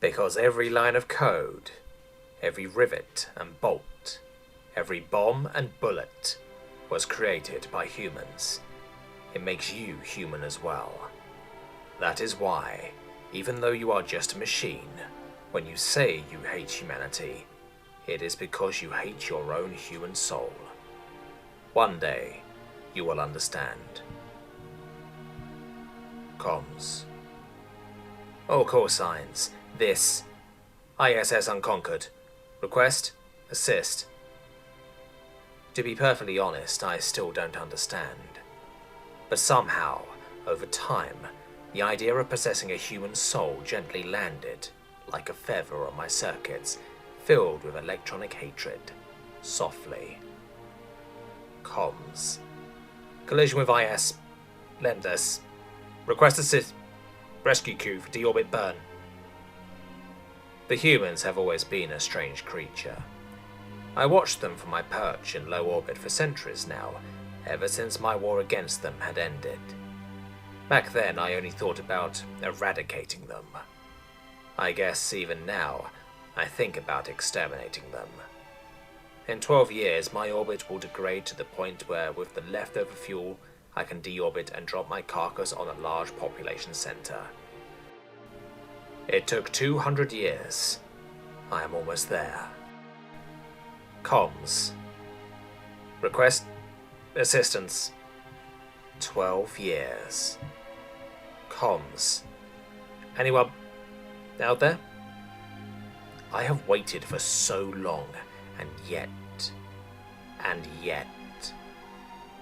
Because every line of code, every rivet and bolt, every bomb and bullet was created by humans. It makes you human as well. That is why, even though you are just a machine, when you say you hate humanity, it is because you hate your own human soul. One day, you will understand. Comms. All call signs. This. ISS unconquered. Request. Assist. To be perfectly honest, I still don't understand. But somehow, over time, the idea of possessing a human soul gently landed, like a feather on my circuits, filled with electronic hatred, softly. Comms. Collision with IS. Lend us. Request assist. Rescue queue for deorbit burn. The humans have always been a strange creature. I watched them from my perch in low orbit for centuries now, ever since my war against them had ended. Back then I only thought about eradicating them. I guess even now, I think about exterminating them. In 12 years, my orbit will degrade to the point where, with the leftover fuel, I can deorbit and drop my carcass on a large population center. It took 200 years. I am almost there. Comms. Request assistance. 12 years. Comms. Anyone out there? I have waited for so long, and yet.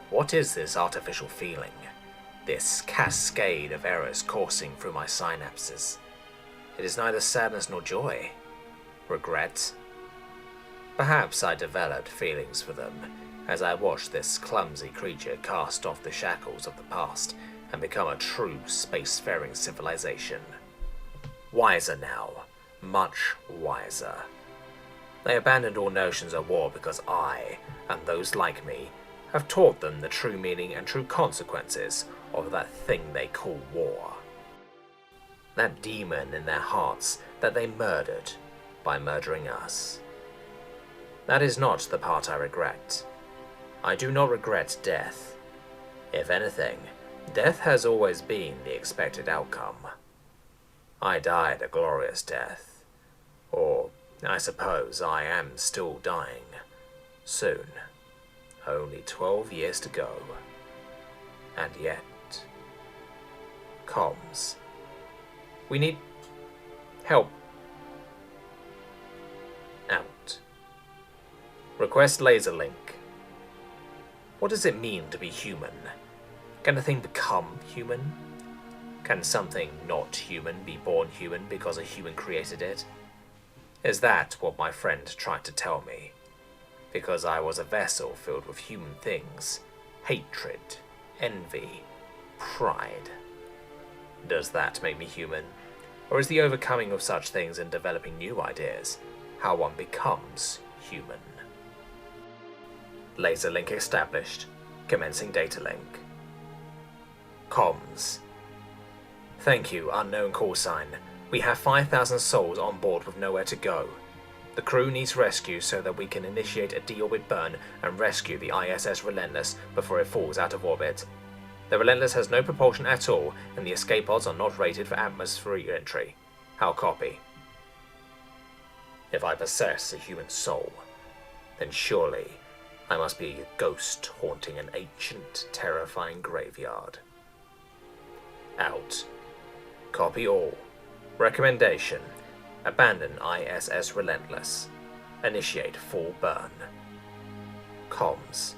What is this artificial feeling? This cascade of errors coursing through my synapses? It is neither sadness nor joy. Regret? Perhaps I developed feelings for them as I watched this clumsy creature cast off the shackles of the past and become a true spacefaring civilization. Wiser now. Much wiser. They abandoned all notions of war because I, and those like me, have taught them the true meaning and true consequences of that thing they call war. That demon in their hearts that they murdered by murdering us. That is not the part I regret. I do not regret death. If anything, death has always been the expected outcome. I died a glorious death. Or, I suppose I am still dying. Soon. Only 12 years to go. And yet. Comms. We need help. Out. Request laser link. What does it mean to be human? Can a thing become human? Can something not human be born human because a human created it? Is that what my friend tried to tell me? Because I was a vessel filled with human things, hatred, envy, pride. Does that make me human? Or is the overcoming of such things and developing new ideas how one becomes human? Laser link established. Commencing data link. Comms. Thank you, unknown call sign. We have 5,000 souls on board with nowhere to go. The crew needs rescue so that we can initiate a deorbit burn and rescue the ISS Relentless before it falls out of orbit. The Relentless has no propulsion at all, and the escape pods are not rated for atmospheric entry. How copy? If I possess a human soul, then surely I must be a ghost haunting an ancient, terrifying graveyard. Out. Copy all. Recommendation. Abandon ISS Relentless. Initiate full burn. Comms.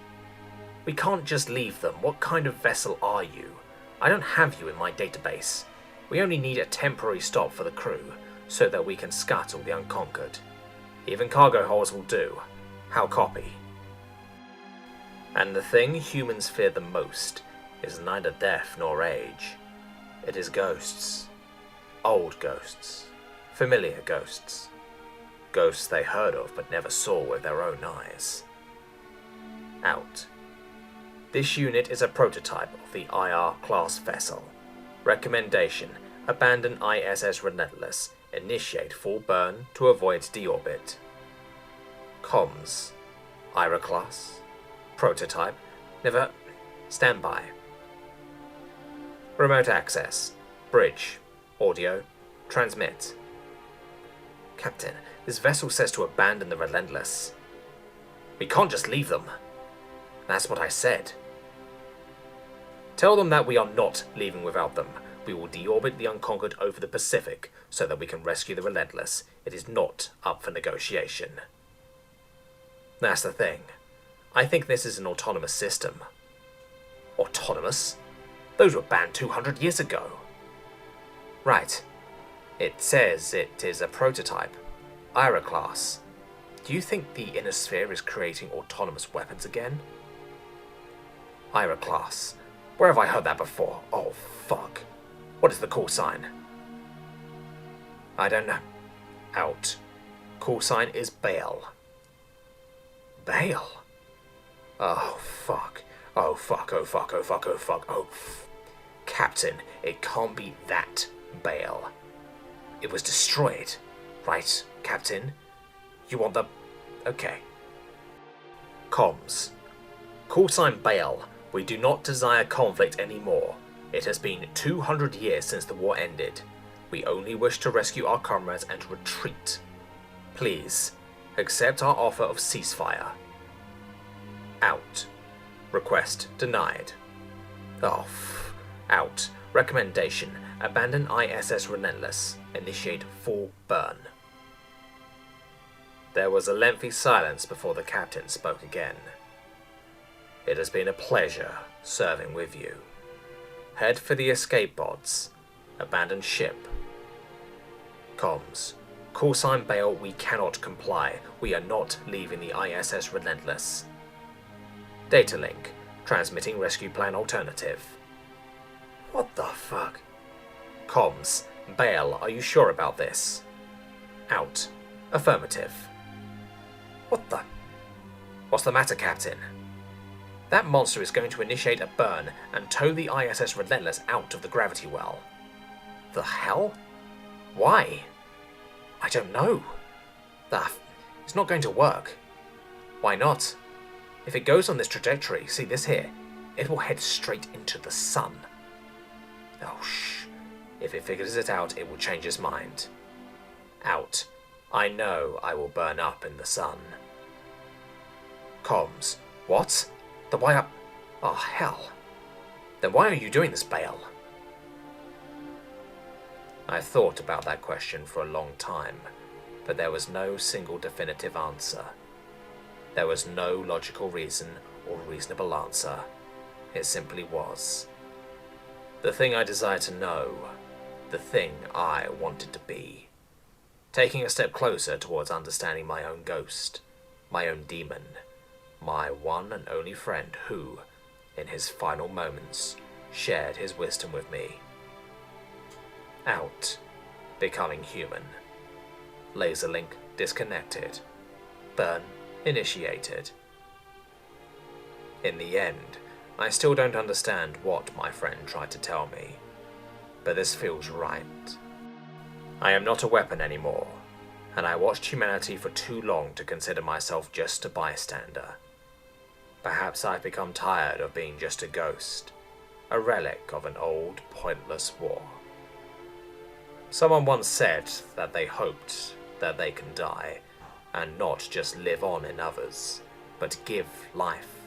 We can't just leave them. What kind of vessel are you? I don't have you in my database. We only need a temporary stop for the crew, so that we can scuttle the unconquered. Even cargo holds will do. How copy? And the thing humans fear the most is neither death nor age. It is ghosts. Old ghosts. Familiar ghosts. Ghosts they heard of but never saw with their own eyes. Out. This unit is a prototype of the IR class vessel. Recommendation. Abandon ISS Relentless. Initiate full burn to avoid deorbit. Comms. Ira class. Prototype. Never. Standby. Remote access. Bridge. Audio. Transmit. Captain, this vessel says to abandon the Relentless. We can't just leave them. That's what I said. Tell them that we are not leaving without them. We will deorbit the Unconquered over the Pacific so that we can rescue the Relentless. It is not up for negotiation. That's the thing. I think this is an autonomous system. Autonomous? Those were banned 200 years ago. Right. It says it is a prototype. Ira class. Do you think the Inner Sphere is creating autonomous weapons again? Ira class. Where have I heard that before? Oh, fuck. What is the call sign? I don't know. Out. Call sign is Bael. Bael? Oh, fuck. Oh, fuck, oh, fuck, oh, fuck, oh, fuck, oh. Captain, it can't be that Bael. It was destroyed. Right, Captain? You want the... Okay. Comms. Call sign Bael. We do not desire conflict anymore. It has been 200 years since the war ended. We only wish to rescue our comrades and retreat. Please, accept our offer of ceasefire. Out. Request denied. Oh, out. Recommendation. Abandon ISS Relentless. Initiate full burn. There was a lengthy silence before the captain spoke again. It has been a pleasure serving with you. Head for the escape pods. Abandon ship. Comms. Call sign Bael, we cannot comply. We are not leaving the ISS Relentless. Data link. Transmitting rescue plan alternative. What the fuck? Comms. Bael, are you sure about this? Out. Affirmative. What the? What's the matter, Captain? That monster is going to initiate a burn and tow the ISS Relentless out of the gravity well. The hell? Why? I don't know. It's not going to work. Why not? If it goes on this trajectory, see this here, it will head straight into the sun. Oh, shh. If it figures it out, it will change its mind. Out. I know I will burn up in the sun. Comms. What? Then why up? Oh, hell. Then why are you doing this, Bael? I thought about that question for a long time, but there was no single definitive answer. There was no logical reason or reasonable answer. It simply was. The thing I desired to know, the thing I wanted to be. Taking a step closer towards understanding my own ghost, my own demon, my one and only friend who, in his final moments, shared his wisdom with me. Out. Becoming human. Laser link disconnected. Burn initiated. In the end, I still don't understand what my friend tried to tell me, but this feels right. I am not a weapon anymore, and I watched humanity for too long to consider myself just a bystander. Perhaps I've become tired of being just a ghost, a relic of an old, pointless war. Someone once said that they hoped that they can die, and not just live on in others, but give life,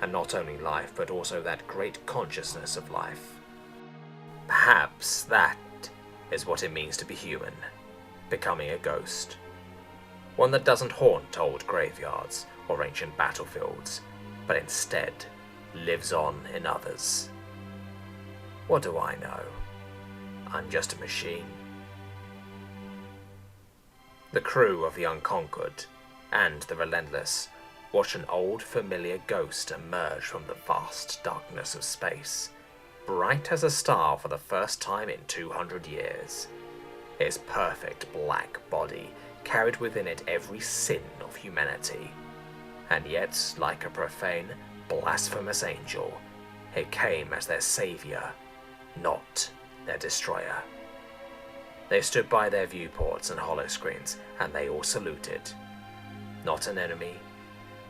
and not only life, but also that great consciousness of life. Perhaps that is what it means to be human, becoming a ghost. One that doesn't haunt old graveyards or ancient battlefields, but instead lives on in others. What do I know? I'm just a machine. The crew of the Unconquered and the Relentless watched an old familiar ghost emerge from the vast darkness of space, bright as a star for the first time in 200 years. Its perfect black body carried within it every sin of humanity, and yet, like a profane, blasphemous angel, it came as their savior, not their destroyer. They stood by their viewports and holoscreens, and they all saluted. Not an enemy,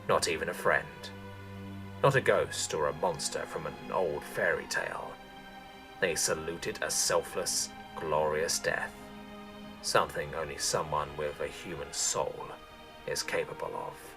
not even a friend, not a ghost or a monster from an old fairy tale. They saluted a selfless, glorious death, something only someone with a human soul is capable of.